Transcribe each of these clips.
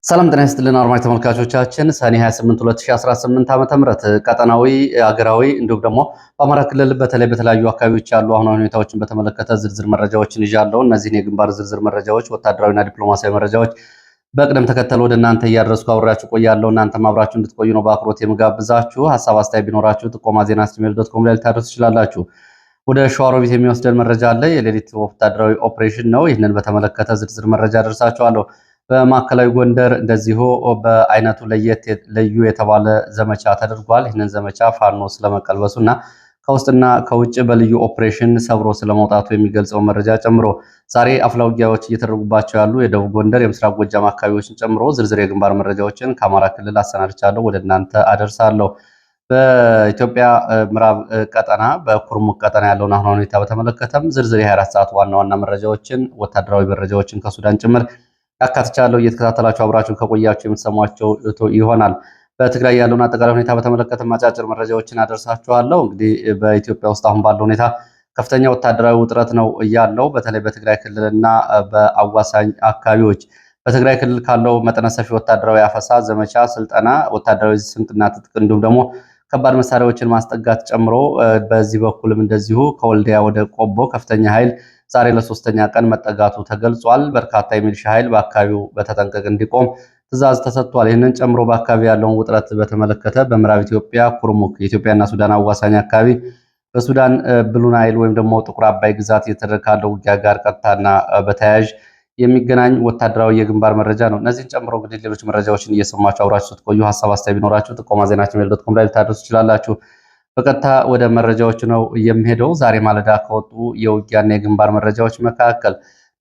ሰላም ጤና ይስጥልን አድማጭ ተመልካቾቻችን ሰኔ 28 2018 ዓ.ም ቀጠናዊ አገራዊ እንዲሁም ደግሞ በአማራ ክልል በተለይ በተለያዩ አካባቢዎች ያሉ አሁናዊ ሁኔታዎችን በተመለከተ ዝርዝር መረጃዎችን ይዣለሁ። እነዚህን የግንባር ዝርዝር መረጃዎች፣ ወታደራዊና ዲፕሎማሲያዊ መረጃዎች በቅደም ተከተል ወደ እናንተ እያደረስኩ አብሬያችሁ ቆያለሁ። እናንተም አብራችሁ እንድትቆዩ ነው በአክብሮት የምጋብዛችሁ። ሐሳብ አስተያየት ቢኖራችሁ ጥቆማ@gmail.com ላይ ልታደርሱ ትችላላችሁ። ወደ ሸዋሮቢት የሚወስደን መረጃ አለ። የሌሊት ወታደራዊ ኦፕሬሽን ነው። ይህንን በተመለከተ ዝርዝር መረጃ አደርሳችኋለሁ። በማዕከላዊ ጎንደር እንደዚሁ በአይነቱ ለዩ የተባለ ዘመቻ ተደርጓል። ይህንን ዘመቻ ፋኖ ስለመቀልበሱና ከውስጥና ከውጭ በልዩ ኦፕሬሽን ሰብሮ ስለመውጣቱ የሚገልጸው መረጃ ጨምሮ ዛሬ አፍላ ውጊያዎች እየተደረጉባቸው ያሉ የደቡብ ጎንደር የምስራቅ ጎጃም አካባቢዎችን ጨምሮ ዝርዝር የግንባር መረጃዎችን ከአማራ ክልል አሰናድቻለሁ፣ ወደ እናንተ አደርሳለሁ። በኢትዮጵያ ምዕራብ ቀጠና በኩርሙክ ቀጠና ያለውን አሁን ሁኔታ በተመለከተም ዝርዝር የ24 ሰዓት ዋና ዋና መረጃዎችን ወታደራዊ መረጃዎችን ከሱዳን ጭምር ያካትቻለሁ። እየተከታተላችሁ አብራችሁን ከቆያችሁ የምትሰሟቸው ይሆናል። በትግራይ ያለውን አጠቃላይ ሁኔታ በተመለከተ አጫጭር መረጃዎችን አደርሳችኋለሁ። እንግዲህ በኢትዮጵያ ውስጥ አሁን ባለው ሁኔታ ከፍተኛ ወታደራዊ ውጥረት ነው ያለው፣ በተለይ በትግራይ ክልልና በአዋሳኝ አካባቢዎች። በትግራይ ክልል ካለው መጠነ ሰፊ ወታደራዊ አፈሳ፣ ዘመቻ፣ ስልጠና፣ ወታደራዊ ስንቅና ትጥቅ እንዲሁም ደግሞ ከባድ መሳሪያዎችን ማስጠጋት ጨምሮ በዚህ በኩልም እንደዚሁ ከወልዲያ ወደ ቆቦ ከፍተኛ ኃይል ዛሬ ለሶስተኛ ቀን መጠጋቱ ተገልጿል። በርካታ የሚሊሻ ኃይል በአካባቢው በተጠንቀቅ እንዲቆም ትዕዛዝ ተሰጥቷል። ይህንን ጨምሮ በአካባቢ ያለውን ውጥረት በተመለከተ በምዕራብ ኢትዮጵያ ኩርሙክ የኢትዮጵያና ሱዳን አዋሳኝ አካባቢ በሱዳን ብሉ ናይል ወይም ደግሞ ጥቁር አባይ ግዛት እየተደረገ ካለው ውጊያ ጋር ቀጥታና በተያያዥ የሚገናኝ ወታደራዊ የግንባር መረጃ ነው። እነዚህን ጨምሮ እንግዲህ ሌሎች መረጃዎችን እየሰማችሁ አብራችሁ ስትቆዩ ሀሳብ አስተያየት ቢኖራችሁ ጥቆማ@gmail.com ላይ ልታደርሱ ትችላላችሁ። በቀጥታ ወደ መረጃዎች ነው የሚሄደው። ዛሬ ማለዳ ከወጡ የውጊያና የግንባር መረጃዎች መካከል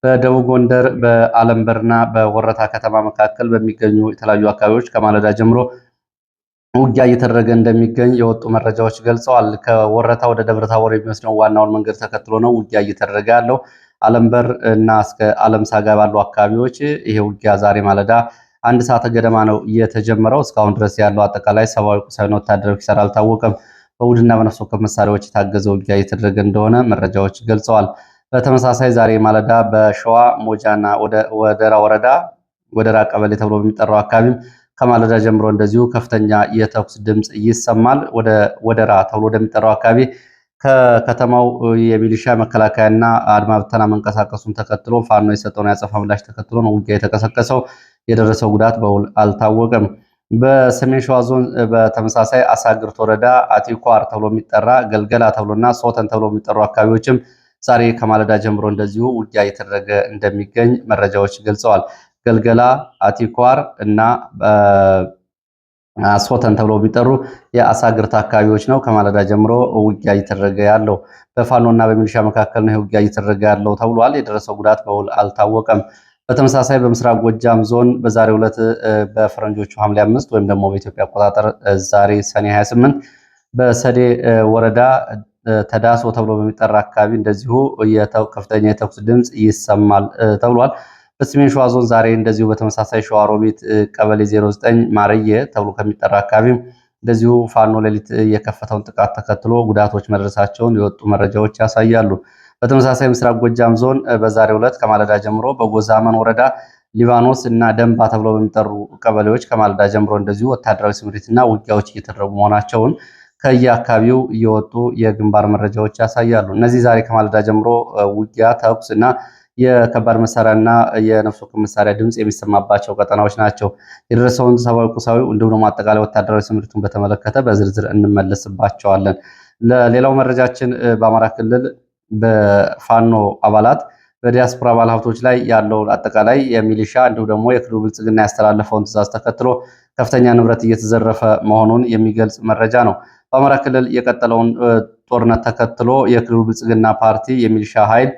በደቡብ ጎንደር በአለምበርና በወረታ ከተማ መካከል በሚገኙ የተለያዩ አካባቢዎች ከማለዳ ጀምሮ ውጊያ እየተደረገ እንደሚገኝ የወጡ መረጃዎች ገልጸዋል። ከወረታ ወደ ደብረ ታቦር የሚወስደው ዋናውን መንገድ ተከትሎ ነው ውጊያ እየተደረገ ያለው። አለምበር እና እስከ አለም ሳጋ ባሉ አካባቢዎች ይሄ ውጊያ ዛሬ ማለዳ 1 ሰዓት ገደማ ነው የተጀመረው። እስካሁን ድረስ ያለው አጠቃላይ ሰብአዊ፣ ቁሳዊና ወታደራዊ ኪሳራ አልታወቀም። በቡድንና በነፍስ ወከፍ መሳሪያዎች የታገዘ ውጊያ እየተደረገ እንደሆነ መረጃዎች ገልጸዋል። በተመሳሳይ ዛሬ ማለዳ በሸዋ ሞጃና ወደራ ወረዳ ወደራ ቀበሌ ተብሎ በሚጠራው አካባቢም ከማለዳ ጀምሮ እንደዚሁ ከፍተኛ የተኩስ ድምፅ ይሰማል። ወደራ ተብሎ ወደሚጠራው አካባቢ ከከተማው የሚሊሻ መከላከያና አድማ ብተና መንቀሳቀሱን ተከትሎ ፋኖ የሰጠውን ያጸፋ ምላሽ ተከትሎ ነው ውጊያ የተቀሰቀሰው። የደረሰው ጉዳት በውል አልታወቀም። በሰሜን ሸዋ ዞን በተመሳሳይ አሳግርት ወረዳ አቲኳር ተብሎ የሚጠራ ገልገላ ተብሎና ሶተን ተብሎ የሚጠሩ አካባቢዎችም ዛሬ ከማለዳ ጀምሮ እንደዚሁ ውጊያ እየተደረገ እንደሚገኝ መረጃዎች ገልጸዋል። ገልገላ፣ አቲኳር እና ሶተን ተብሎ የሚጠሩ የአሳግርት አካባቢዎች ነው ከማለዳ ጀምሮ ውጊያ እየተደረገ ያለው። በፋኖና በሚሊሻ መካከል ነው ውጊያ እየተደረገ ያለው ተብሏል። የደረሰው ጉዳት በውል አልታወቀም። በተመሳሳይ በምስራቅ ጎጃም ዞን በዛሬው ዕለት በፈረንጆቹ ሐምሌ 5 ወይም ደግሞ በኢትዮጵያ አቆጣጠር ዛሬ ሰኔ 28 በሰዴ ወረዳ ተዳሶ ተብሎ በሚጠራ አካባቢ እንደዚሁ ከፍተኛ የተኩስ ድምፅ ይሰማል ተብሏል። በሰሜን ሸዋ ዞን ዛሬ እንደዚሁ በተመሳሳይ ሸዋሮቢት ቀበሌ 09 ማርየ ተብሎ ከሚጠራ አካባቢ እንደዚሁ ፋኖ ሌሊት የከፈተውን ጥቃት ተከትሎ ጉዳቶች መድረሳቸውን የወጡ መረጃዎች ያሳያሉ። በተመሳሳይ ምስራቅ ጎጃም ዞን በዛሬው ዕለት ከማለዳ ጀምሮ በጎዛመን ወረዳ ሊባኖስ እና ደንባ ተብሎ በሚጠሩ ቀበሌዎች ከማለዳ ጀምሮ እንደዚሁ ወታደራዊ ስምሪትና ውጊያዎች እየተደረጉ መሆናቸውን ከየአካባቢው እየወጡ የግንባር መረጃዎች ያሳያሉ። እነዚህ ዛሬ ከማለዳ ጀምሮ ውጊያ፣ ተኩስ እና የከባድ መሳሪያና የነፍስ ወከፍ መሳሪያ ድምፅ የሚሰማባቸው ቀጠናዎች ናቸው። የደረሰውን ሰብአዊ፣ ቁሳዊ እንዲሁም ደግሞ አጠቃላይ ወታደራዊ ስምሪቱን በተመለከተ በዝርዝር እንመለስባቸዋለን። ለሌላው መረጃችን በአማራ ክልል በፋኖ አባላት በዲያስፖራ ባለሀብቶች ላይ ያለው አጠቃላይ የሚሊሻ እንዲሁም ደግሞ የክልሉ ብልጽግና ያስተላለፈውን ትዕዛዝ ተከትሎ ከፍተኛ ንብረት እየተዘረፈ መሆኑን የሚገልጽ መረጃ ነው። በአማራ ክልል የቀጠለውን ጦርነት ተከትሎ የክልሉ ብልጽግና ፓርቲ የሚሊሻ ኃይል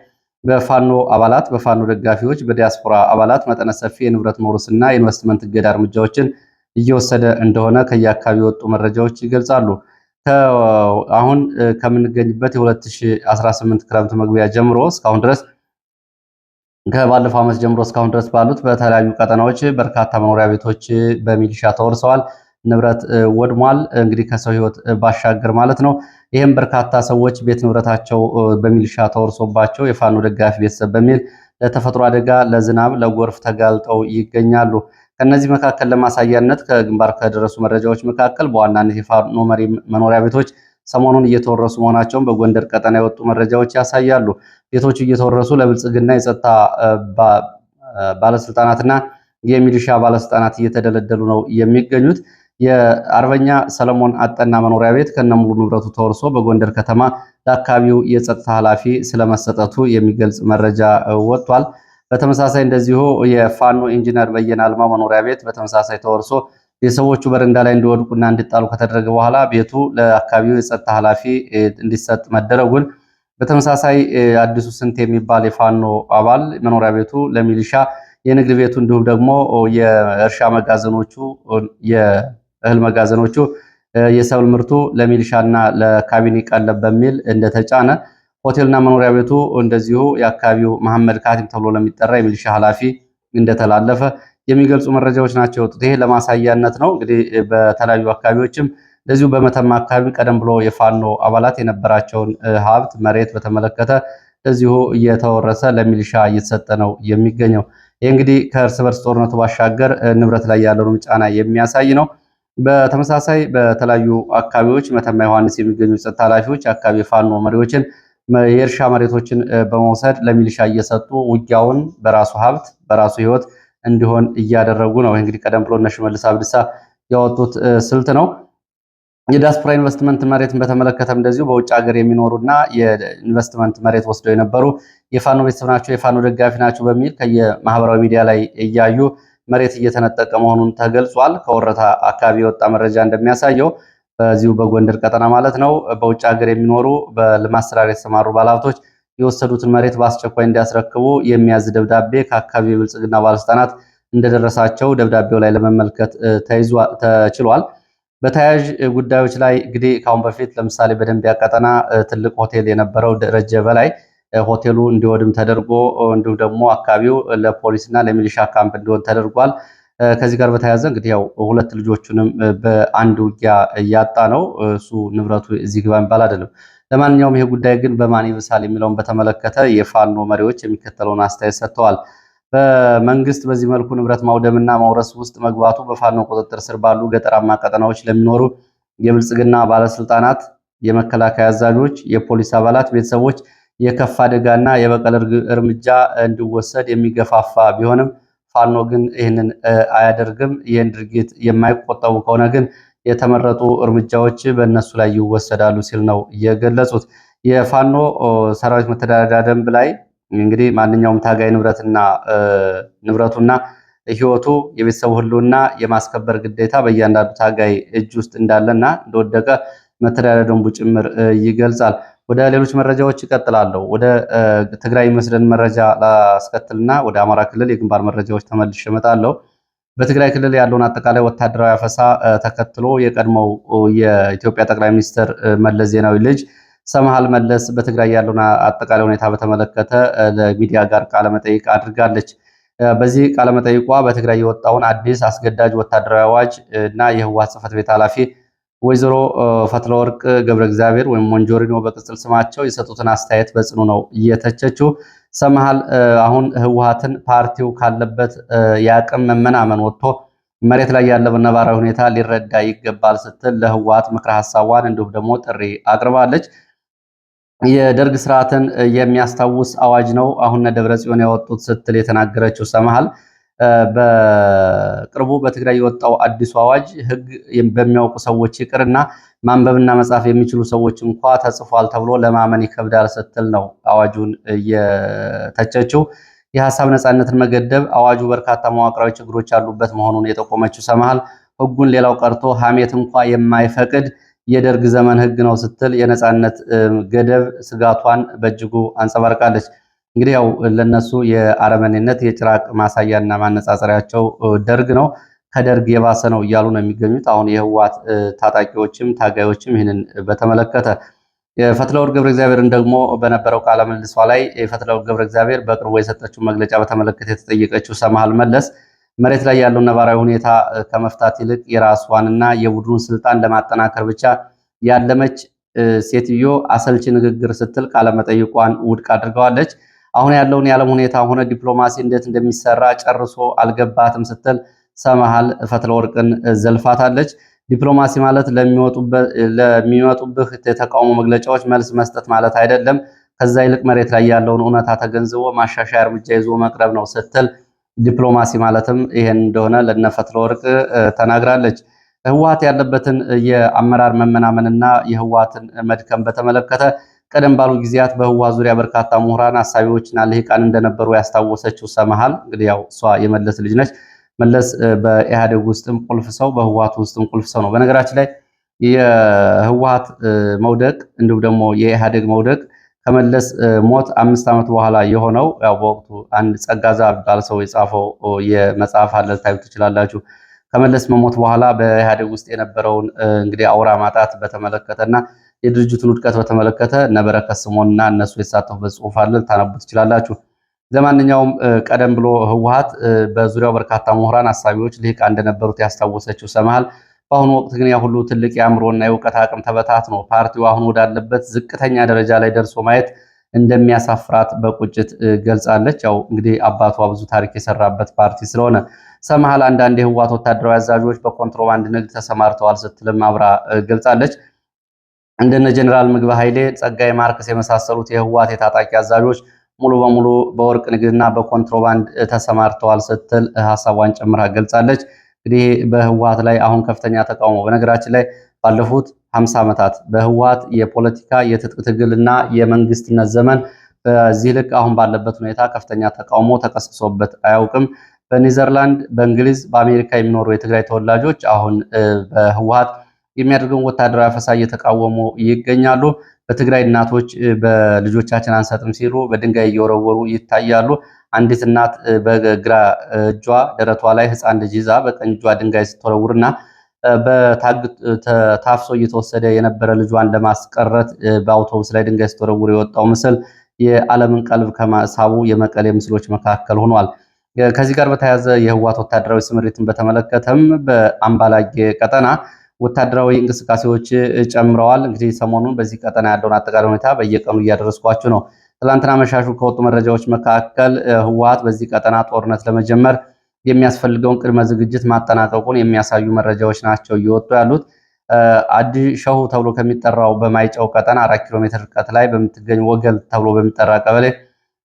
በፋኖ አባላት፣ በፋኖ ደጋፊዎች፣ በዲያስፖራ አባላት መጠነ ሰፊ የንብረት መውረስና የኢንቨስትመንት እገዳ እርምጃዎችን እየወሰደ እንደሆነ ከየአካባቢ የወጡ መረጃዎች ይገልጻሉ። አሁን ከምንገኝበት የ2018 ክረምት መግቢያ ጀምሮ እስካሁን ድረስ ከባለፈው ዓመት ጀምሮ እስካሁን ድረስ ባሉት በተለያዩ ቀጠናዎች በርካታ መኖሪያ ቤቶች በሚሊሻ ተወርሰዋል፣ ንብረት ወድሟል። እንግዲህ ከሰው ሕይወት ባሻገር ማለት ነው። ይህም በርካታ ሰዎች ቤት ንብረታቸው በሚሊሻ ተወርሶባቸው የፋኖ ደጋፊ ቤተሰብ በሚል ለተፈጥሮ አደጋ፣ ለዝናብ፣ ለጎርፍ ተጋልጠው ይገኛሉ። ከነዚህ መካከል ለማሳያነት ከግንባር ከደረሱ መረጃዎች መካከል በዋናነት የፋኖ መሪ መኖሪያ ቤቶች ሰሞኑን እየተወረሱ መሆናቸውን በጎንደር ቀጠና የወጡ መረጃዎች ያሳያሉ። ቤቶቹ እየተወረሱ ለብልጽግና የጸጥታ ባለስልጣናትና የሚሊሻ ባለስልጣናት እየተደለደሉ ነው የሚገኙት። የአርበኛ ሰለሞን አጠና መኖሪያ ቤት ከነሙሉ ንብረቱ ተወርሶ በጎንደር ከተማ ለአካባቢው የጸጥታ ኃላፊ ስለመሰጠቱ የሚገልጽ መረጃ ወጥቷል። በተመሳሳይ እንደዚሁ የፋኖ ኢንጂነር በየነ አልማ መኖሪያ ቤት በተመሳሳይ ተወርሶ የሰዎቹ በረንዳ ላይ እንዲወድቁና እንዲጣሉ ከተደረገ በኋላ ቤቱ ለአካባቢው የጸጥታ ኃላፊ እንዲሰጥ መደረጉን፣ በተመሳሳይ አዲሱ ስንት የሚባል የፋኖ አባል መኖሪያ ቤቱ ለሚሊሻ፣ የንግድ ቤቱ እንዲሁም ደግሞ የእርሻ መጋዘኖቹ፣ የእህል መጋዘኖቹ፣ የሰብል ምርቱ ለሚሊሻና ለካቢኔ ቀለብ በሚል እንደተጫነ፣ ሆቴልና መኖሪያ ቤቱ እንደዚሁ የአካባቢው መሐመድ ካቲም ተብሎ ለሚጠራ የሚሊሻ ኃላፊ እንደተላለፈ የሚገልጹ መረጃዎች ናቸው የወጡት። ይሄ ለማሳያነት ነው። እንግዲህ በተለያዩ አካባቢዎችም እንደዚሁ በመተማ አካባቢ ቀደም ብሎ የፋኖ አባላት የነበራቸውን ሀብት መሬት በተመለከተ እንደዚሁ እየተወረሰ ለሚሊሻ እየተሰጠ ነው የሚገኘው። ይህ እንግዲህ ከእርስ በርስ ጦርነቱ ባሻገር ንብረት ላይ ያለውን ጫና የሚያሳይ ነው። በተመሳሳይ በተለያዩ አካባቢዎች መተማ ዮሐንስ የሚገኙ ጸጥታ ኃላፊዎች አካባቢ የፋኖ መሪዎችን የእርሻ መሬቶችን በመውሰድ ለሚሊሻ እየሰጡ ውጊያውን በራሱ ሀብት በራሱ ህይወት እንዲሆን እያደረጉ ነው። እንግዲህ ቀደም ብሎ እነ ሽመልስ አብዲሳ ያወጡት ስልት ነው። የዲያስፖራ ኢንቨስትመንት መሬትን በተመለከተም እንደዚሁ በውጭ ሀገር የሚኖሩና የኢንቨስትመንት መሬት ወስደው የነበሩ የፋኖ ቤተሰብ ናቸው፣ የፋኖ ደጋፊ ናቸው በሚል ከየማህበራዊ ሚዲያ ላይ እያዩ መሬት እየተነጠቀ መሆኑን ተገልጿል። ከወረታ አካባቢ የወጣ መረጃ እንደሚያሳየው በዚሁ በጎንደር ቀጠና ማለት ነው በውጭ ሀገር የሚኖሩ በልማት ስራ የተሰማሩ ባለሀብቶች የወሰዱትን መሬት በአስቸኳይ እንዲያስረክቡ የሚያዝ ደብዳቤ ከአካባቢ የብልጽግና ባለስልጣናት እንደደረሳቸው ደብዳቤው ላይ ለመመልከት ተችሏል። በተያያዥ ጉዳዮች ላይ እንግዲህ ከአሁን በፊት ለምሳሌ በደንቢያ ቀጠና ትልቅ ሆቴል የነበረው ደረጀ በላይ ሆቴሉ እንዲወድም ተደርጎ እንዲሁም ደግሞ አካባቢው ለፖሊስና ለሚሊሻ ካምፕ እንዲሆን ተደርጓል። ከዚህ ጋር በተያያዘ እንግዲህ ያው ሁለት ልጆቹንም በአንድ ውጊያ እያጣ ነው። እሱ ንብረቱ እዚህ ግባ የሚባል አይደለም። ለማንኛውም ይሄ ጉዳይ ግን በማን ይብሳል የሚለውን በተመለከተ የፋኖ መሪዎች የሚከተለውን አስተያየት ሰጥተዋል። በመንግስት በዚህ መልኩ ንብረት ማውደምና ማውረስ ውስጥ መግባቱ በፋኖ ቁጥጥር ስር ባሉ ገጠራማ ቀጠናዎች ለሚኖሩ የብልጽግና ባለስልጣናት፣ የመከላከያ አዛዦች፣ የፖሊስ አባላት ቤተሰቦች የከፋ አደጋና የበቀል እርምጃ እንዲወሰድ የሚገፋፋ ቢሆንም ፋኖ ግን ይህንን አያደርግም። ይህን ድርጊት የማይቆጠቡ ከሆነ ግን የተመረጡ እርምጃዎች በእነሱ ላይ ይወሰዳሉ ሲል ነው የገለጹት። የፋኖ ሰራዊት መተዳደሪያ ደንብ ላይ እንግዲህ ማንኛውም ታጋይ ንብረቱና ህይወቱ የቤተሰቡ ህልውና የማስከበር ግዴታ በእያንዳንዱ ታጋይ እጅ ውስጥ እንዳለና እንደወደቀ መተዳደሪያ ደንቡ ጭምር ይገልጻል። ወደ ሌሎች መረጃዎች ይቀጥላለሁ። ወደ ትግራይ መስደን መረጃ ላስከትልና ወደ አማራ ክልል የግንባር መረጃዎች ተመልሼ እመጣለሁ። በትግራይ ክልል ያለውን አጠቃላይ ወታደራዊ አፈሳ ተከትሎ የቀድሞው የኢትዮጵያ ጠቅላይ ሚኒስትር መለስ ዜናዊ ልጅ ሰምሃል መለስ በትግራይ ያለውን አጠቃላይ ሁኔታ በተመለከተ ለሚዲያ ጋር ቃለመጠይቅ አድርጋለች። በዚህ ቃለመጠይቋ በትግራይ የወጣውን አዲስ አስገዳጅ ወታደራዊ አዋጅ እና የህወሓት ጽሕፈት ቤት ኃላፊ ወይዘሮ ፈትለወርቅ ገብረ እግዚአብሔር ወይም ሞንጆሪኖ በቅጽል ስማቸው የሰጡትን አስተያየት በጽኑ ነው እየተቸችው። ሰምሃል አሁን ህወሓትን ፓርቲው ካለበት የአቅም መመናመን ወጥቶ መሬት ላይ ያለው ነባራዊ ሁኔታ ሊረዳ ይገባል ስትል ለህወሓት ምክረ ሀሳቧን እንዲሁም ደግሞ ጥሪ አቅርባለች። የደርግ ስርዓትን የሚያስታውስ አዋጅ ነው አሁን ደብረ ጽዮን ያወጡት ስትል የተናገረችው ሰምሃል በቅርቡ በትግራይ የወጣው አዲሱ አዋጅ ህግ በሚያውቁ ሰዎች ይቅርና ማንበብና መጻፍ የሚችሉ ሰዎች እንኳ ተጽፏል ተብሎ ለማመን ይከብዳል ስትል ነው አዋጁን የተቸችው። የሐሳብ ነጻነትን መገደብ አዋጁ በርካታ መዋቅራዊ ችግሮች ያሉበት መሆኑን የጠቆመችው ሰምሃል ህጉን ሌላው ቀርቶ ሐሜት እንኳ የማይፈቅድ የደርግ ዘመን ህግ ነው ስትል የነጻነት ገደብ ስጋቷን በእጅጉ አንጸባርቃለች። እንግዲህ ያው ለነሱ የአረመኔነት የጭራቅ ማሳያና ማነጻጸሪያቸው ደርግ ነው፣ ከደርግ የባሰ ነው እያሉ ነው የሚገኙት። አሁን የህወሓት ታጣቂዎችም ታጋዮችም ይህንን በተመለከተ ፈትለወርቅ ገብረ እግዚአብሔርን ደግሞ በነበረው ቃለ ምልልሷ ላይ ፈትለወርቅ ገብረ እግዚአብሔር በቅርቡ የሰጠችው መግለጫ በተመለከተ የተጠየቀችው ሰምሃል መለስ መሬት ላይ ያለውን ነባራዊ ሁኔታ ከመፍታት ይልቅ የራሷንና የቡድኑን ስልጣን ለማጠናከር ብቻ ያለመች ሴትዮ አሰልቺ ንግግር ስትል ቃለመጠይቋን ውድቅ አድርገዋለች። አሁን ያለውን የዓለም ሁኔታ ሆነ ዲፕሎማሲ እንዴት እንደሚሰራ ጨርሶ አልገባትም ስትል ሰመሃል ፈትለወርቅን ዘልፋታለች። ዲፕሎማሲ ማለት ለሚመጡብህ የተቃውሞ መግለጫዎች መልስ መስጠት ማለት አይደለም፣ ከዛ ይልቅ መሬት ላይ ያለውን እውነታ ተገንዝቦ ማሻሻያ እርምጃ ይዞ መቅረብ ነው ስትል ዲፕሎማሲ ማለትም ይሄን እንደሆነ ለነ ፈትለወርቅ ተናግራለች። ህወሓት ያለበትን የአመራር መመናመንና የህወሓትን መድከም በተመለከተ ቀደም ባሉ ጊዜያት በህወሓት ዙሪያ በርካታ ምሁራን፣ አሳቢዎችና ልሂቃን እንደነበሩ ያስታወሰችው ሰመሃል እንግዲህ ያው እሷ የመለስ ልጅ ነች። መለስ በኢህአዴግ ውስጥም ቁልፍ ሰው፣ በህወሓት ውስጥም ቁልፍ ሰው ነው። በነገራችን ላይ የህወሓት መውደቅ እንዲሁም ደግሞ የኢህአዴግ መውደቅ ከመለስ ሞት 5 ዓመት በኋላ የሆነው ያው በወቅቱ አንድ ጸጋዛ ባለ ሰው የጻፈው የመጽሐፍ አለ፣ ታዩ ትችላላችሁ። ከመለስ መሞት በኋላ በኢህአዴግ ውስጥ የነበረውን እንግዲህ አውራ ማጣት በተመለከተና የድርጅቱን ውድቀት በተመለከተ እነ በረከት ስምኦንና እነሱ የተሳተፉበት ጽሑፍ አለ፣ ታነቡ ትችላላችሁ። ለማንኛውም ቀደም ብሎ ህወሓት በዙሪያው በርካታ ምሁራን፣ አሳቢዎች፣ ልሂቃን እንደነበሩት ያስታወሰችው ሰመሃል በአሁኑ ወቅት ግን ያ ሁሉ ትልቅ የአእምሮና የእውቀት አቅም ተበታትኖ ፓርቲው አሁን ወዳለበት ዝቅተኛ ደረጃ ላይ ደርሶ ማየት እንደሚያሳፍራት በቁጭት ገልጻለች። ያው እንግዲህ አባቷ ብዙ ታሪክ የሰራበት ፓርቲ ስለሆነ ሰመሃል አንዳንድ የህወሓት ወታደራዊ አዛዦች በኮንትሮባንድ ንግድ ተሰማርተዋል ስትልም አብራ ገልጻለች። እንደነ ጀኔራል ምግበ ኃይሌ፣ ጸጋይ ማርክስ የመሳሰሉት የህወሓት የታጣቂ አዛዦች ሙሉ በሙሉ በወርቅ ንግድና በኮንትሮባንድ ተሰማርተዋል ስትል ሀሳቧን ጨምራ ገልጻለች። እንግዲህ በህወሓት ላይ አሁን ከፍተኛ ተቃውሞ፣ በነገራችን ላይ ባለፉት 50 ዓመታት በህወሓት የፖለቲካ የትጥቅ ትግልና የመንግስትነት ዘመን በዚህ ልክ አሁን ባለበት ሁኔታ ከፍተኛ ተቃውሞ ተቀስቅሶበት አያውቅም። በኔዘርላንድ፣ በእንግሊዝ፣ በአሜሪካ የሚኖሩ የትግራይ ተወላጆች አሁን በህወሓት የሚያደርገውን ወታደራዊ አፈሳ እየተቃወሙ ይገኛሉ። በትግራይ እናቶች በልጆቻችን አንሰጥም ሲሉ በድንጋይ እየወረወሩ ይታያሉ። አንዲት እናት በግራ እጇ ደረቷ ላይ ህፃን ልጅ ይዛ በቀኝ እጇ ድንጋይ ስትወረውርና ታፍሶ እየተወሰደ የነበረ ልጇን ለማስቀረት በአውቶቡስ ላይ ድንጋይ ስትወረውር የወጣው ምስል የዓለምን ቀልብ ከማሳቡ የመቀሌ ምስሎች መካከል ሆኗል። ከዚህ ጋር በተያያዘ የህወሓት ወታደራዊ ስምሪትን በተመለከተም በአምባላጌ ቀጠና ወታደራዊ እንቅስቃሴዎች ጨምረዋል። እንግዲህ ሰሞኑን በዚህ ቀጠና ያለውን አጠቃላይ ሁኔታ በየቀኑ እያደረስኳችሁ ነው። ትላንትና መሻሹ ከወጡ መረጃዎች መካከል ህወሓት በዚህ ቀጠና ጦርነት ለመጀመር የሚያስፈልገውን ቅድመ ዝግጅት ማጠናቀቁን የሚያሳዩ መረጃዎች ናቸው እየወጡ ያሉት። አዲ ሸሁ ተብሎ ከሚጠራው በማይጨው ቀጠና 4 ኪሎ ሜትር ርቀት ላይ በምትገኝ ወገል ተብሎ በሚጠራ ቀበሌ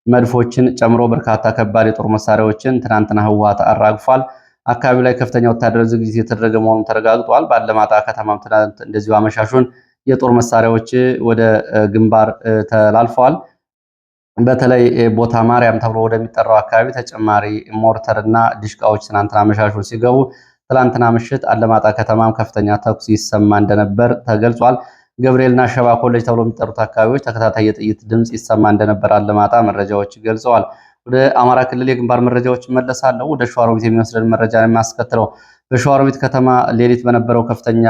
መድፎችን ጨምሮ በርካታ ከባድ የጦር መሳሪያዎችን ትናንትና ህወሓት አራግፏል። አካባቢው ላይ ከፍተኛ ወታደራዊ ዝግጅት የተደረገ መሆኑን ተረጋግጧል። ባለማጣ ከተማም ትናንት እንደዚሁ አመሻሹን የጦር መሳሪያዎች ወደ ግንባር ተላልፈዋል። በተለይ ቦታ ማርያም ተብሎ ወደሚጠራው አካባቢ ተጨማሪ ሞርተር እና ዲሽቃዎች ትናንትና አመሻሹን ሲገቡ፣ ትላንትና ምሽት አለማጣ ከተማም ከፍተኛ ተኩስ ይሰማ እንደነበር ተገልጿል። ገብርኤልና ሸባ ኮሌጅ ተብሎ የሚጠሩት አካባቢዎች ተከታታይ የጥይት ድምፅ ይሰማ እንደነበር አለማጣ መረጃዎች ገልጸዋል። ወደ አማራ ክልል የግንባር መረጃዎች መለሳለሁ። ወደ ሸዋሮቢት የሚወስደን መረጃ ነው የሚያስከትለው። በሸዋሮቢት ከተማ ሌሊት በነበረው ከፍተኛ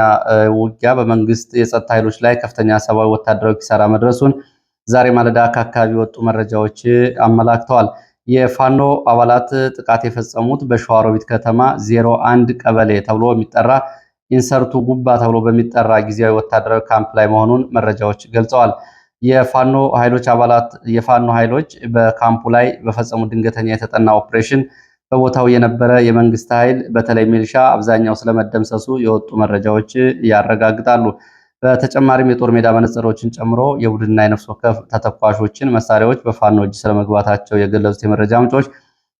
ውጊያ በመንግስት የጸጥታ ኃይሎች ላይ ከፍተኛ ሰብአዊ ወታደራዊ ኪሳራ መድረሱን ዛሬ ማለዳ ከአካባቢ የወጡ መረጃዎች አመላክተዋል። የፋኖ አባላት ጥቃት የፈጸሙት በሸዋሮቢት ከተማ 01 ቀበሌ ተብሎ የሚጠራ ኢንሰርቱ ጉባ ተብሎ በሚጠራ ጊዜያዊ ወታደራዊ ካምፕ ላይ መሆኑን መረጃዎች ገልጸዋል። የፋኖ ኃይሎች በካምፑ ላይ በፈጸሙት ድንገተኛ የተጠና ኦፕሬሽን በቦታው የነበረ የመንግስት ኃይል በተለይ ሚሊሻ አብዛኛው ስለመደምሰሱ የወጡ መረጃዎች ያረጋግጣሉ። በተጨማሪም የጦር ሜዳ መነጽሮችን ጨምሮ የቡድንና የነፍስ ወከፍ ተተኳሾችን መሳሪያዎች በፋኖ እጅ ስለመግባታቸው የገለጹት የመረጃ ምንጮች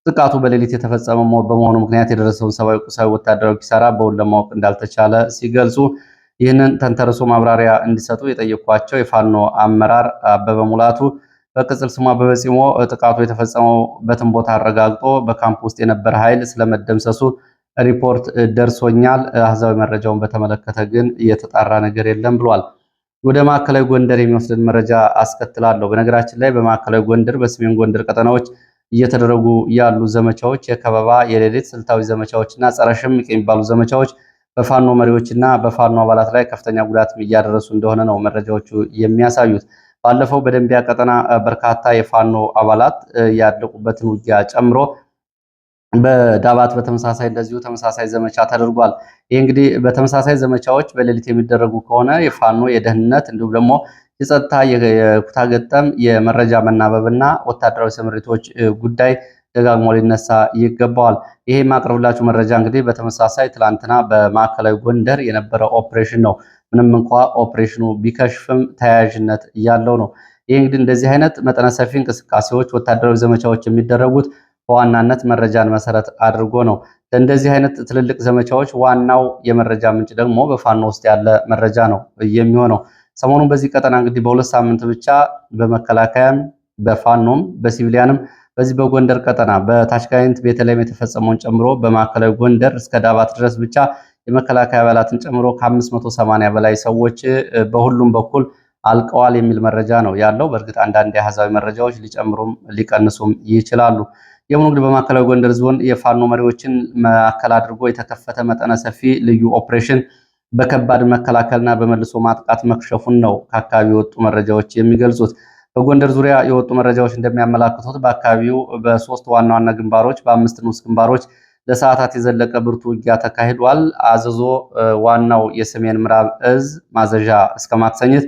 ጥቃቱ በሌሊት የተፈጸመ በመሆኑ ምክንያት የደረሰውን ሰብአዊ፣ ቁሳዊ፣ ወታደራዊ ኪሳራ በውል ለማወቅ እንዳልተቻለ ሲገልጹ ይህንን ተንተርሶ ማብራሪያ እንዲሰጡ የጠየኳቸው የፋኖ አመራር አበበ ሙላቱ በቅጽል ስሙ አበበ ፂሞ ጥቃቱ የተፈጸመበትን ቦታ አረጋግጦ በካምፕ ውስጥ የነበረ ኃይል ስለመደምሰሱ ሪፖርት ደርሶኛል። አሃዛዊ መረጃውን በተመለከተ ግን የተጣራ ነገር የለም ብሏል። ወደ ማዕከላዊ ጎንደር የሚወስድን መረጃ አስከትላለሁ። በነገራችን ላይ በማዕከላዊ ጎንደር፣ በሰሜን ጎንደር ቀጠናዎች እየተደረጉ ያሉ ዘመቻዎች የከበባ የሌሊት ስልታዊ ዘመቻዎችና ጸረ ሽምቅ የሚባሉ ዘመቻዎች በፋኖ መሪዎችና በፋኖ አባላት ላይ ከፍተኛ ጉዳት እያደረሱ እንደሆነ ነው መረጃዎቹ የሚያሳዩት። ባለፈው በደንቢያ ቀጠና በርካታ የፋኖ አባላት ያለቁበትን ውጊያ ጨምሮ በዳባት በተመሳሳይ እንደዚሁ ተመሳሳይ ዘመቻ ተደርጓል። ይህ እንግዲህ በተመሳሳይ ዘመቻዎች በሌሊት የሚደረጉ ከሆነ የፋኖ የደህንነት እንዲሁም ደግሞ የጸጥታ የኩታ ገጠም የመረጃ መናበብና ወታደራዊ ስምሪቶች ጉዳይ ደጋግሞ ሊነሳ ይገባዋል። ይሄ የማቅረብላችሁ መረጃ እንግዲህ በተመሳሳይ ትላንትና በማዕከላዊ ጎንደር የነበረ ኦፕሬሽን ነው። ምንም እንኳ ኦፕሬሽኑ ቢከሽፍም ተያያዥነት እያለው ነው። ይህ እንግዲህ እንደዚህ አይነት መጠነ ሰፊ እንቅስቃሴዎች፣ ወታደራዊ ዘመቻዎች የሚደረጉት በዋናነት መረጃን መሰረት አድርጎ ነው። እንደዚህ አይነት ትልልቅ ዘመቻዎች ዋናው የመረጃ ምንጭ ደግሞ በፋኖ ውስጥ ያለ መረጃ ነው የሚሆነው። ሰሞኑን በዚህ ቀጠና እንግዲህ በሁለት ሳምንት ብቻ በመከላከያም በፋኖም በሲቪሊያንም በዚህ በጎንደር ቀጠና በታች ጋይንት ቤተልሔም የተፈጸመውን ጨምሮ በማዕከላዊ ጎንደር እስከ ዳባት ድረስ ብቻ የመከላከያ አባላትን ጨምሮ ከ580 በላይ ሰዎች በሁሉም በኩል አልቀዋል የሚል መረጃ ነው ያለው። በእርግጥ አንዳንድ የአሃዛዊ መረጃዎች ሊጨምሩም ሊቀንሱም ይችላሉ። የሆኑ እንግዲህ በማዕከላዊ ጎንደር ዞን የፋኖ መሪዎችን ማዕከል አድርጎ የተከፈተ መጠነ ሰፊ ልዩ ኦፕሬሽን በከባድ መከላከልና በመልሶ ማጥቃት መክሸፉን ነው ከአካባቢ የወጡ መረጃዎች የሚገልጹት። በጎንደር ዙሪያ የወጡ መረጃዎች እንደሚያመላክቱት በአካባቢው በሶስት ዋና ዋና ግንባሮች በአምስት ንዑስ ግንባሮች ለሰዓታት የዘለቀ ብርቱ ውጊያ ተካሂዷል። አዘዞ ዋናው የሰሜን ምዕራብ እዝ ማዘዣ እስከ ማክሰኝት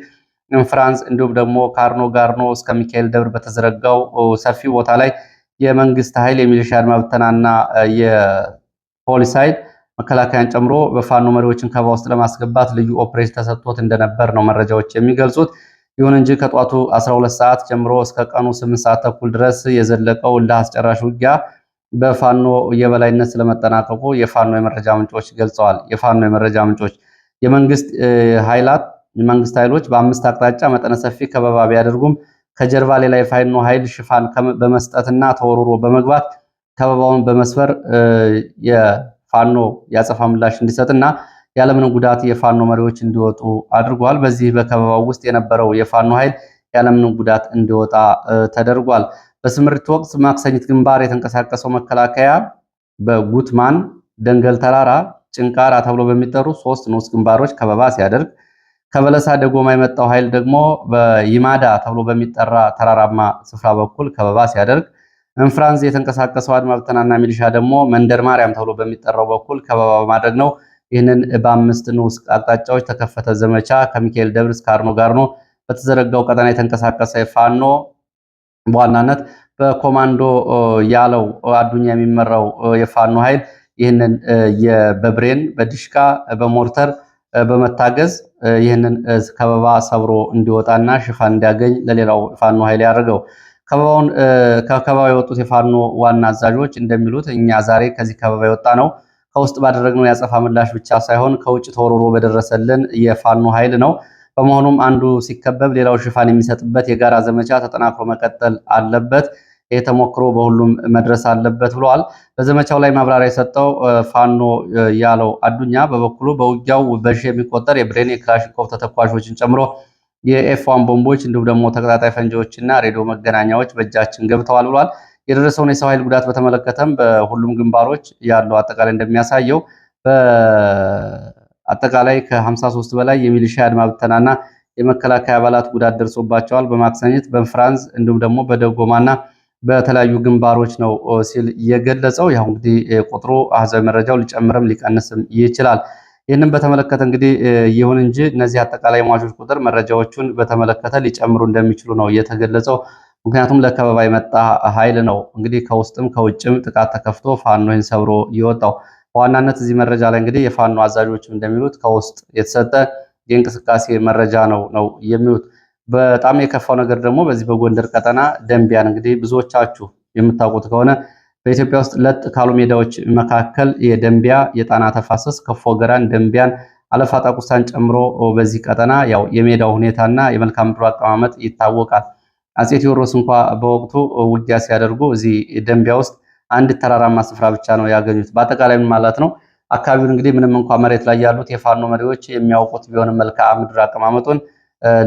ፍራንስ እንዲሁም ደግሞ ካርኖ ጋርኖ እስከ ሚካኤል ደብር በተዘረጋው ሰፊ ቦታ ላይ የመንግስት ኃይል የሚሊሻ አድማ ብተናና የፖሊስ ኃይል መከላከያን ጨምሮ በፋኖ መሪዎችን ከበባ ውስጥ ለማስገባት ልዩ ኦፕሬሽን ተሰጥቶት እንደነበር ነው መረጃዎች የሚገልጹት። ይሁን እንጂ ከጧቱ 12 ሰዓት ጀምሮ እስከ ቀኑ 8 ሰዓት ተኩል ድረስ የዘለቀው እልህ አስጨራሽ ውጊያ በፋኖ የበላይነት ስለመጠናቀቁ የፋኖ የመረጃ ምንጮች ገልጸዋል። የፋኖ የመረጃ ምንጮች የመንግስት ኃይሎች በአምስት አቅጣጫ መጠነ ሰፊ ከበባ ቢያደርጉም ከጀርባ ሌላ የፋኖ ኃይል ሽፋን በመስጠትና ተወርሮ በመግባት ከበባውን በመስበር የፋኖ ያጸፋ ምላሽ እንዲሰጥና ያለምንም ጉዳት የፋኖ መሪዎች እንዲወጡ አድርጓል። በዚህ በከበባው ውስጥ የነበረው የፋኖ ኃይል ያለምንም ጉዳት እንዲወጣ ተደርጓል። በስምሪት ወቅት ማክሰኝት ግንባር የተንቀሳቀሰው መከላከያ በጉትማን፣ ደንገል ተራራ፣ ጭንቃራ ተብሎ በሚጠሩ ሶስት ንዑስ ግንባሮች ከበባ ሲያደርግ ከበለሳ ደጎማ የመጣው ኃይል ደግሞ በይማዳ ተብሎ በሚጠራ ተራራማ ስፍራ በኩል ከበባ ሲያደርግ እንፍራንዝ የተንቀሳቀሰው አድማ ብተናና ሚሊሻ ደግሞ መንደር ማርያም ተብሎ በሚጠራው በኩል ከበባ በማድረግ ነው ይህንን በአምስት ንዑስ አቅጣጫዎች ተከፈተ ዘመቻ ከሚካኤል ደብር እስከ አርኖ ጋርኖ በተዘረጋው ቀጠና የተንቀሳቀሰ ፋኖ በዋናነት በኮማንዶ ያለው አዱኛ የሚመራው የፋኖ ኃይል ይህንን በብሬን በዲሽቃ በሞርተር በመታገዝ ይህንን ከበባ ሰብሮ እንዲወጣና ሽፋን እንዲያገኝ ለሌላው ፋኖ ኃይል ያደርገው። ከከበባ የወጡት የፋኖ ዋና አዛዦች እንደሚሉት እኛ ዛሬ ከዚህ ከበባ የወጣ ነው ከውስጥ ባደረግነው ያጸፋ ምላሽ ብቻ ሳይሆን ከውጭ ተወርሮ በደረሰልን የፋኖ ኃይል ነው። በመሆኑም አንዱ ሲከበብ ሌላው ሽፋን የሚሰጥበት የጋራ ዘመቻ ተጠናክሮ መቀጠል አለበት። ይህ ተሞክሮ በሁሉም መድረስ አለበት ብለዋል። በዘመቻው ላይ ማብራሪያ የሰጠው ፋኖ ያለው አዱኛ በበኩሉ በውጊያው በሺ የሚቆጠር የብሬን የክላሽንኮቭ ተተኳሾችን ጨምሮ የኤፍ1 ቦምቦች እንዲሁም ደግሞ ተቀጣጣይ ፈንጂዎችና ሬዲዮ መገናኛዎች በእጃችን ገብተዋል ብሏል። የደረሰውን የሰው ኃይል ጉዳት በተመለከተም በሁሉም ግንባሮች ያለው አጠቃላይ እንደሚያሳየው በአጠቃላይ ከ53 በላይ የሚሊሻ አድማ ብተናና የመከላከያ አባላት ጉዳት ደርሶባቸዋል። በማክሰኝት በፍራንዝ እንዲሁም ደግሞ በደጎማና በተለያዩ ግንባሮች ነው ሲል የገለጸው። ያው እንግዲህ ቁጥሩ አሃዛዊ መረጃው ሊጨምርም ሊቀንስም ይችላል። ይህንን በተመለከተ እንግዲህ ይሁን እንጂ እነዚህ አጠቃላይ ሟቾች ቁጥር መረጃዎቹን በተመለከተ ሊጨምሩ እንደሚችሉ ነው የተገለጸው። ምክንያቱም ለከበባ የመጣ ኃይል ነው እንግዲህ ከውስጥም ከውጭም ጥቃት ተከፍቶ ፋኖ ይህን ሰብሮ የወጣው። በዋናነት እዚህ መረጃ ላይ እንግዲህ የፋኖ አዛዦችም እንደሚሉት ከውስጥ የተሰጠ የእንቅስቃሴ መረጃ ነው የሚሉት። በጣም የከፋው ነገር ደግሞ በዚህ በጎንደር ቀጠና ደንቢያን እንግዲህ ብዙዎቻችሁ የምታውቁት ከሆነ በኢትዮጵያ ውስጥ ለጥ ካሉ ሜዳዎች መካከል የደንቢያ የጣና ተፋሰስ ከፎገራን፣ ደንቢያን፣ አለፋ ጣቁሳን ጨምሮ በዚህ ቀጠና ያው የሜዳው ሁኔታና የመልክዓ ምድሩ አቀማመጥ ይታወቃል። አፄ ቴዎድሮስ እንኳ በወቅቱ ውጊያ ሲያደርጉ እዚህ ደንቢያ ውስጥ አንድ ተራራማ ስፍራ ብቻ ነው ያገኙት። በአጠቃላይ ምን ማለት ነው? አካባቢውን እንግዲህ ምንም እንኳ መሬት ላይ ያሉት የፋኖ መሪዎች የሚያውቁት ቢሆንም መልክዓ ምድር አቀማመጡን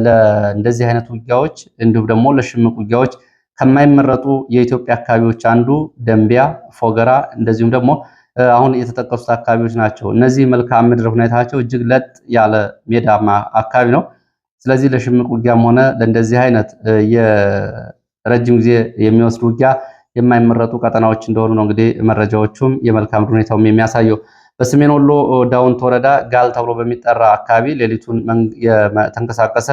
ለእንደዚህ አይነት ውጊያዎች እንዲሁም ደግሞ ለሽምቅ ውጊያዎች ከማይመረጡ የኢትዮጵያ አካባቢዎች አንዱ ደንቢያ፣ ፎገራ እንደዚሁም ደግሞ አሁን የተጠቀሱት አካባቢዎች ናቸው። እነዚህ መልክዓ ምድር ሁኔታቸው እጅግ ለጥ ያለ ሜዳማ አካባቢ ነው። ስለዚህ ለሽምቅ ውጊያም ሆነ ለእንደዚህ አይነት የረጅም ጊዜ የሚወስድ ውጊያ የማይመረጡ ቀጠናዎች እንደሆኑ ነው እንግዲህ መረጃዎቹም የመልክዓ ምድር ሁኔታውም የሚያሳየው። በሰሜን ወሎ ዳውንት ወረዳ ጋል ተብሎ በሚጠራ አካባቢ ሌሊቱን የተንቀሳቀሰ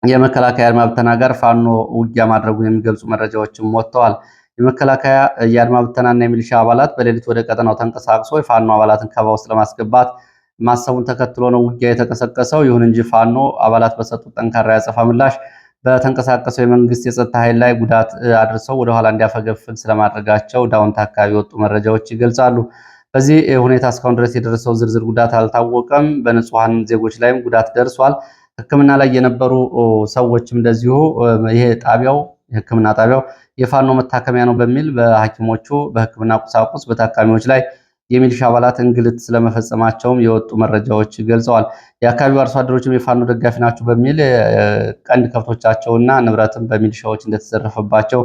የመከላከያ አድማ ብተና ጋር ፋኖ ውጊያ ማድረጉን የሚገልጹ መረጃዎችም ወጥተዋል። የመከላከያ የአድማ ብተናና የሚሊሻ አባላት በሌሊት ወደ ቀጠናው ተንቀሳቅሶ የፋኖ አባላትን ከበባ ውስጥ ለማስገባት ማሰቡን ተከትሎ ነው ውጊያ የተቀሰቀሰው። ይሁን እንጂ ፋኖ አባላት በሰጡት ጠንካራ ያጸፋ ምላሽ በተንቀሳቀሰው የመንግስት የጸጥታ ኃይል ላይ ጉዳት አድርሰው ወደኋላ እንዲያፈገፍግ ስለማድረጋቸው ዳውንት አካባቢ የወጡ መረጃዎች ይገልጻሉ። በዚህ ሁኔታ እስካሁን ድረስ የደረሰው ዝርዝር ጉዳት አልታወቀም። በንጹሐን ዜጎች ላይም ጉዳት ደርሷል። ሕክምና ላይ የነበሩ ሰዎችም እንደዚሁ ይሄ ጣቢያው የሕክምና ጣቢያው የፋኖ መታከሚያ ነው በሚል በሐኪሞቹ በሕክምና ቁሳቁስ በታካሚዎች ላይ የሚሊሻ አባላት እንግልት ስለመፈጸማቸውም የወጡ መረጃዎች ገልጸዋል። የአካባቢው አርሶ አደሮችም የፋኖ ደጋፊ ናቸው በሚል ቀንድ ከብቶቻቸውና ንብረትም በሚሊሻዎች እንደተዘረፈባቸው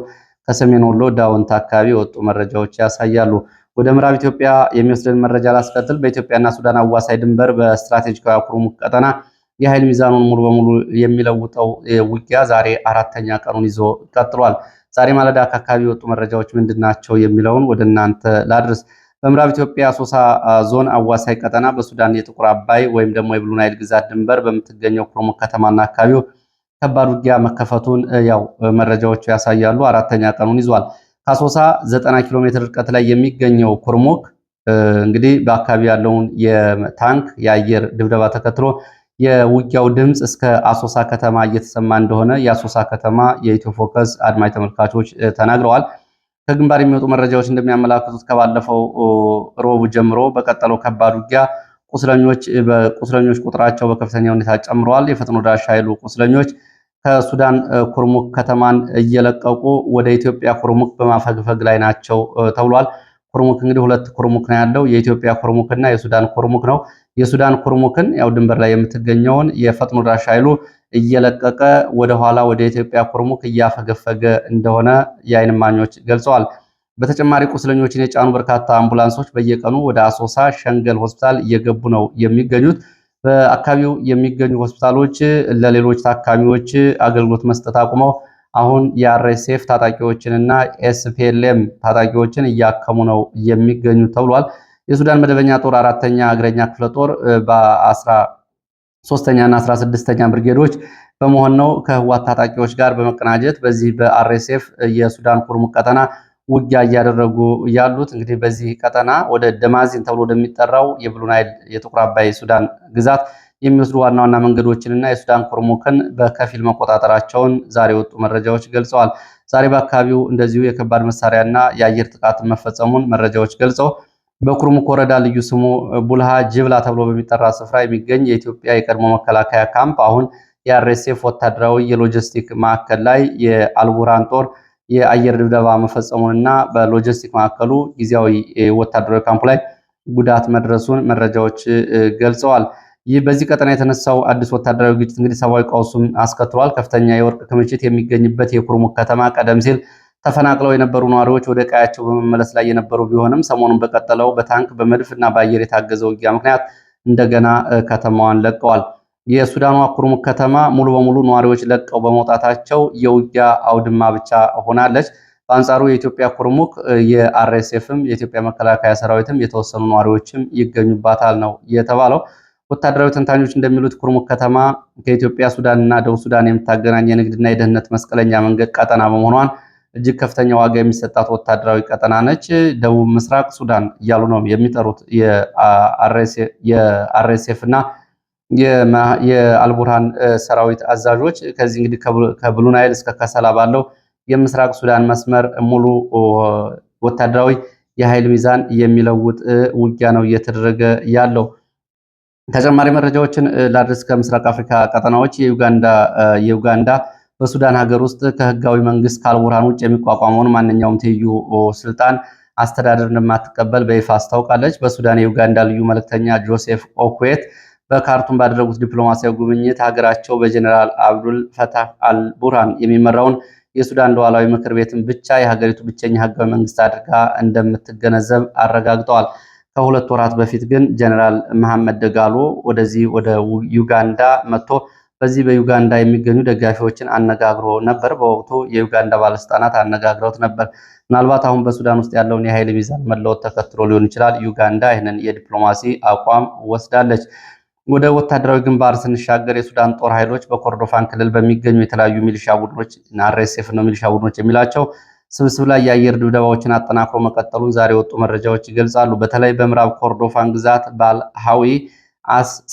ከሰሜን ወሎ ዳውንት አካባቢ የወጡ መረጃዎች ያሳያሉ። ወደ ምዕራብ ኢትዮጵያ የሚወስደን መረጃ ላስቀጥል። በኢትዮጵያና ሱዳን አዋሳኝ ድንበር በስትራቴጂካዊ ኩርሙክ ቀጠና የኃይል ሚዛኑን ሙሉ በሙሉ የሚለውጠው ውጊያ ዛሬ አራተኛ ቀኑን ይዞ ቀጥሏል። ዛሬ ማለዳ ከአካባቢ የወጡ መረጃዎች ምንድናቸው የሚለውን ወደ እናንተ ላድርስ። በምዕራብ ኢትዮጵያ አሶሳ ዞን አዋሳኝ ቀጠና በሱዳን የጥቁር አባይ ወይም ደግሞ የብሉ ናይል ግዛት ድንበር በምትገኘው ኩርሙክ ከተማና አካባቢው ከባድ ውጊያ መከፈቱን መረጃዎቹ ያሳያሉ። አራተኛ ቀኑን ይዟል። ከአሶሳ 90 ኪሎ ሜትር ርቀት ላይ የሚገኘው ኩርሙክ እንግዲህ በአካባቢ ያለውን የታንክ የአየር ድብደባ ተከትሎ የውጊያው ድምፅ እስከ አሶሳ ከተማ እየተሰማ እንደሆነ የአሶሳ ከተማ የኢትዮ ፎከስ አድማጭ ተመልካቾች ተናግረዋል። ከግንባር የሚወጡ መረጃዎች እንደሚያመላክቱት ከባለፈው ሮቡ ጀምሮ በቀጠለው ከባድ ውጊያ ቁስለኞች ቁጥራቸው በከፍተኛ ሁኔታ ጨምረዋል። የፈጥኖ ደራሽ ኃይሉ ቁስለኞች ከሱዳን ኩርሙክ ከተማን እየለቀቁ ወደ ኢትዮጵያ ኩርሙክ በማፈግፈግ ላይ ናቸው ተብሏል። ኩርሙክ እንግዲህ ሁለት ኩርሙክ ነው ያለው፣ የኢትዮጵያ ኩርሙክ እና የሱዳን ኩርሙክ ነው። የሱዳን ኩርሙክን ያው ድንበር ላይ የምትገኘውን የፈጥኖ ደራሽ ኃይሉ እየለቀቀ ወደኋላ ወደ ኢትዮጵያ ኩርሙክ እያፈገፈገ እንደሆነ የዓይን እማኞች ገልጸዋል። በተጨማሪ ቁስለኞችን የጫኑ በርካታ አምቡላንሶች በየቀኑ ወደ አሶሳ ሸንገል ሆስፒታል እየገቡ ነው የሚገኙት። በአካባቢው የሚገኙ ሆስፒታሎች ለሌሎች ታካሚዎች አገልግሎት መስጠት አቁመው አሁን የአርኤስኤፍ ታጣቂዎችንና ኤስፒኤልኤም ታጣቂዎችን እያከሙ ነው የሚገኙ ተብሏል። የሱዳን መደበኛ ጦር አራተኛ እግረኛ ክፍለ ጦር በ13ኛ እና 16ኛ ብርጌዶች በመሆን ነው ከህዋት ታጣቂዎች ጋር በመቀናጀት በዚህ በአርኤስኤፍ የሱዳን ኩርሙክ ቀጠና ውጊያ እያደረጉ ያሉት። እንግዲህ በዚህ ቀጠና ወደ ደማዚን ተብሎ ወደሚጠራው የብሉ ናይል የጥቁር አባይ ሱዳን ግዛት የሚወስዱ ዋና ዋና መንገዶችንና የሱዳን ኩርሙክን በከፊል መቆጣጠራቸውን ዛሬ የወጡ መረጃዎች ገልጸዋል። ዛሬ በአካባቢው እንደዚሁ የከባድ መሳሪያና የአየር ጥቃት መፈጸሙን መረጃዎች ገልጸው በኩርሙክ ወረዳ ልዩ ስሙ ቡልሃ ጅብላ ተብሎ በሚጠራ ስፍራ የሚገኝ የኢትዮጵያ የቀድሞ መከላከያ ካምፕ አሁን የአርኤስኤፍ ወታደራዊ የሎጂስቲክ ማዕከል ላይ የአልቡራን ጦር የአየር ድብደባ መፈጸሙንና በሎጂስቲክ ማዕከሉ ጊዜያዊ ወታደራዊ ካምፕ ላይ ጉዳት መድረሱን መረጃዎች ገልጸዋል። ይህ በዚህ ቀጠና የተነሳው አዲስ ወታደራዊ ግጭት እንግዲህ ሰብአዊ ቀውሱም አስከትሏል። ከፍተኛ የወርቅ ክምችት የሚገኝበት የኩርሙክ ከተማ ቀደም ሲል ተፈናቅለው የነበሩ ነዋሪዎች ወደ ቀያቸው በመመለስ ላይ የነበሩ ቢሆንም ሰሞኑን በቀጠለው በታንክ በመድፍና በአየር የታገዘ ውጊያ ምክንያት እንደገና ከተማዋን ለቀዋል። የሱዳኗ ኩርሙክ ከተማ ሙሉ በሙሉ ነዋሪዎች ለቀው በመውጣታቸው የውጊያ አውድማ ብቻ ሆናለች። በአንጻሩ የኢትዮጵያ ኩርሙክ የአርኤስኤፍም የኢትዮጵያ መከላከያ ሰራዊትም የተወሰኑ ነዋሪዎችም ይገኙባታል ነው የተባለው። ወታደራዊ ተንታኞች እንደሚሉት ኩርሙክ ከተማ ከኢትዮጵያ ሱዳንና ደቡብ ሱዳን የምታገናኝ የንግድና የደህንነት መስቀለኛ መንገድ ቀጠና በመሆኗን እጅግ ከፍተኛ ዋጋ የሚሰጣት ወታደራዊ ቀጠና ነች። ደቡብ ምስራቅ ሱዳን እያሉ ነው የሚጠሩት የአርኤስኤፍ እና የአልቡርሃን ሰራዊት አዛዦች። ከዚህ እንግዲህ ከብሉ ናይል እስከ ከሰላ ባለው የምስራቅ ሱዳን መስመር ሙሉ ወታደራዊ የኃይል ሚዛን የሚለውጥ ውጊያ ነው እየተደረገ ያለው። ተጨማሪ መረጃዎችን ላድርስ ከምስራቅ አፍሪካ ቀጠናዎች። የዩጋንዳ በሱዳን ሀገር ውስጥ ከህጋዊ መንግስት ከአልቡርሃን ውጭ የሚቋቋመውን ማንኛውም ትይዩ ስልጣን አስተዳደር እንደማትቀበል በይፋ አስታውቃለች። በሱዳን የዩጋንዳ ልዩ መልእክተኛ ጆሴፍ ኦኩዌት በካርቱም ባደረጉት ዲፕሎማሲያዊ ጉብኝት ሀገራቸው በጀኔራል አብዱል ፈታህ አልቡርሃን የሚመራውን የሱዳን ሉዓላዊ ምክር ቤትን ብቻ የሀገሪቱ ብቸኛ ህጋዊ መንግስት አድርጋ እንደምትገነዘብ አረጋግጠዋል። ከሁለት ወራት በፊት ግን ጀኔራል መሐመድ ደጋሎ ወደዚህ ወደ ዩጋንዳ መጥቶ በዚህ በዩጋንዳ የሚገኙ ደጋፊዎችን አነጋግሮ ነበር። በወቅቱ የዩጋንዳ ባለስልጣናት አነጋግረውት ነበር። ምናልባት አሁን በሱዳን ውስጥ ያለውን የኃይል ሚዛን መለወጥ ተከትሎ ሊሆን ይችላል ዩጋንዳ ይህንን የዲፕሎማሲ አቋም ወስዳለች። ወደ ወታደራዊ ግንባር ስንሻገር የሱዳን ጦር ኃይሎች በኮርዶፋን ክልል በሚገኙ የተለያዩ ሚሊሻ ቡድኖች አርኤስኤፍ ነው ሚሊሻ ቡድኖች የሚላቸው ስብስብ ላይ የአየር ድብደባዎችን አጠናክሮ መቀጠሉን ዛሬ የወጡ መረጃዎች ይገልጻሉ። በተለይ በምዕራብ ኮርዶፋን ግዛት ባልሃዊ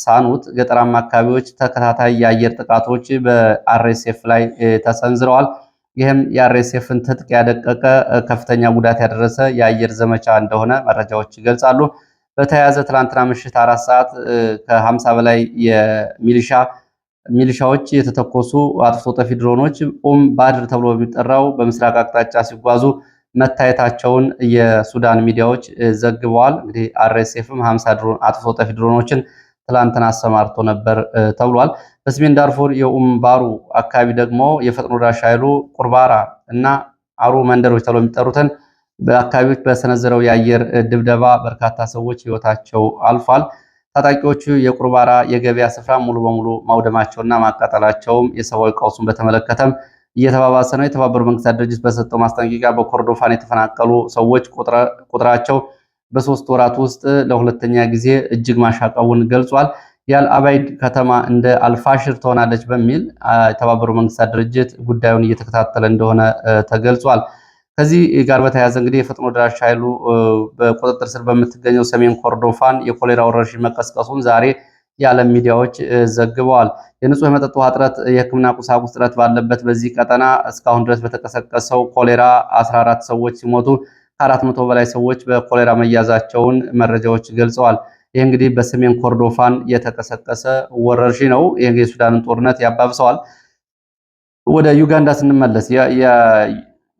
ሳኑት ገጠራማ አካባቢዎች ተከታታይ የአየር ጥቃቶች በአርኤስኤፍ ላይ ተሰንዝረዋል። ይህም የአርኤስኤፍን ትጥቅ ያደቀቀ ከፍተኛ ጉዳት ያደረሰ የአየር ዘመቻ እንደሆነ መረጃዎች ይገልጻሉ። በተያያዘ ትላንትና ምሽት 4 ሰዓት ከ50 በላይ ሚሊሻዎች የተተኮሱ አጥፍቶ ጠፊ ድሮኖች ባድር ተብሎ በሚጠራው በምስራቅ አቅጣጫ ሲጓዙ መታየታቸውን የሱዳን ሚዲያዎች ዘግበዋል። እንግዲህ አርኤስኤፍም 50 አጥፍቶ ጠፊ ድሮኖችን ትላንትና አሰማርቶ ነበር ተብሏል። በሰሜን ዳርፉር ባሩ አካባቢ ደግሞ የፈጥኖ ደራሽ ኃይሉ ቁርባራ እና አሩ መንደሮች ተብሎ የሚጠሩትን በአካባቢዎች በሰነዘረው የአየር ድብደባ በርካታ ሰዎች ህይወታቸው አልፏል። ታጣቂዎቹ የቁርባራ የገበያ ስፍራ ሙሉ በሙሉ ማውደማቸውና ማቃጠላቸውም የሰብአዊ ቀውሱን በተመለከተም እየተባባሰ ነው። የተባበሩት መንግስታት ድርጅት በሰጠው ማስጠንቀቂያ በኮርዶፋን የተፈናቀሉ ሰዎች ቁጥራቸው በ3 ወራት ውስጥ ለሁለተኛ ጊዜ እጅግ ማሻቀቡን ገልጿል። የአልአባይድ ከተማ እንደ አልፋሽር ትሆናለች በሚል የተባበሩት መንግስታት ድርጅት ጉዳዩን እየተከታተለ እንደሆነ ተገልጿል። ከዚህ ጋር በተያያዘ እንግዲህ የፈጥኖ ደራሽ ኃይሉ በቁጥጥር ስር በምትገኘው ሰሜን ኮርዶፋን የኮሌራ ወረርሽኝ መቀስቀሱን ዛሬ የዓለም ሚዲያዎች ዘግበዋል። የንጹህ የመጠጥ ውሃ እጥረት፣ የሕክምና ቁሳቁስ እጥረት ባለበት በዚህ ቀጠና እስካሁን ድረስ በተቀሰቀሰው ኮሌራ 14 ሰዎች ሲሞቱ ከ400 በላይ ሰዎች በኮሌራ መያዛቸውን መረጃዎች ገልጸዋል። ይህ እንግዲህ በሰሜን ኮርዶፋን የተቀሰቀሰ ወረርሽኝ ነው። ይህ እንግዲህ የሱዳንን ጦርነት ያባብሰዋል። ወደ ዩጋንዳ ስንመለስ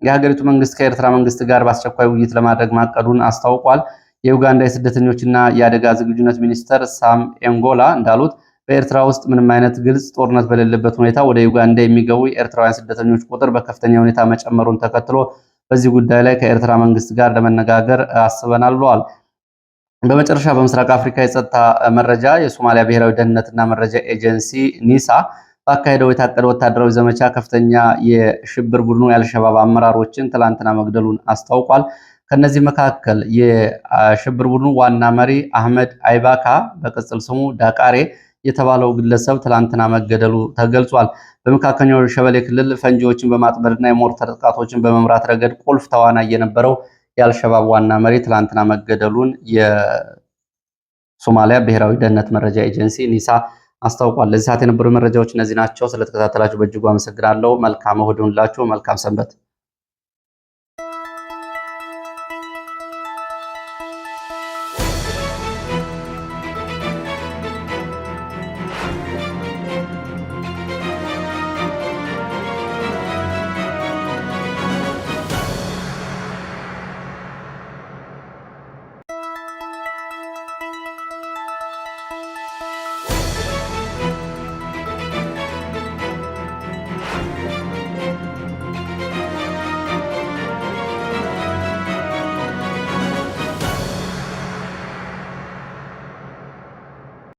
የሀገሪቱ መንግስት ከኤርትራ መንግስት ጋር በአስቸኳይ ውይይት ለማድረግ ማቀዱን አስታውቋል። የዩጋንዳ የስደተኞችና የአደጋ ዝግጁነት ሚኒስተር ሳም ኤንጎላ እንዳሉት በኤርትራ ውስጥ ምንም አይነት ግልጽ ጦርነት በሌለበት ሁኔታ ወደ ዩጋንዳ የሚገቡ የኤርትራውያን ስደተኞች ቁጥር በከፍተኛ ሁኔታ መጨመሩን ተከትሎ በዚህ ጉዳይ ላይ ከኤርትራ መንግስት ጋር ለመነጋገር አስበናል ብለዋል። በመጨረሻ በምስራቅ አፍሪካ የጸጥታ መረጃ የሶማሊያ ብሔራዊ ደህንነትና መረጃ ኤጀንሲ ኒሳ ባካሄደው የታቀደ ወታደራዊ ዘመቻ ከፍተኛ የሽብር ቡድኑ የአልሸባብ አመራሮችን ትላንትና መግደሉን አስታውቋል። ከነዚህ መካከል የሽብር ቡድኑ ዋና መሪ አህመድ አይባካ በቅጽል ስሙ ዳቃሬ የተባለው ግለሰብ ትላንትና መገደሉ ተገልጿል። በመካከለኛው ሸበሌ ክልል ፈንጂዎችን በማጥመድና የሞርተር ጥቃቶችን በመምራት ረገድ ቁልፍ ተዋናይ የነበረው የአልሸባብ ዋና መሪ ትላንትና መገደሉን የሶማሊያ ብሔራዊ ደህንነት መረጃ ኤጀንሲ ኒሳ አስታውቋል። ለዚህ ሰዓት የነበሩ መረጃዎች እነዚህ ናቸው። ስለተከታተላችሁ በእጅጉ አመሰግናለሁ። መልካም እሁድ ይሁንላችሁ። መልካም ሰንበት።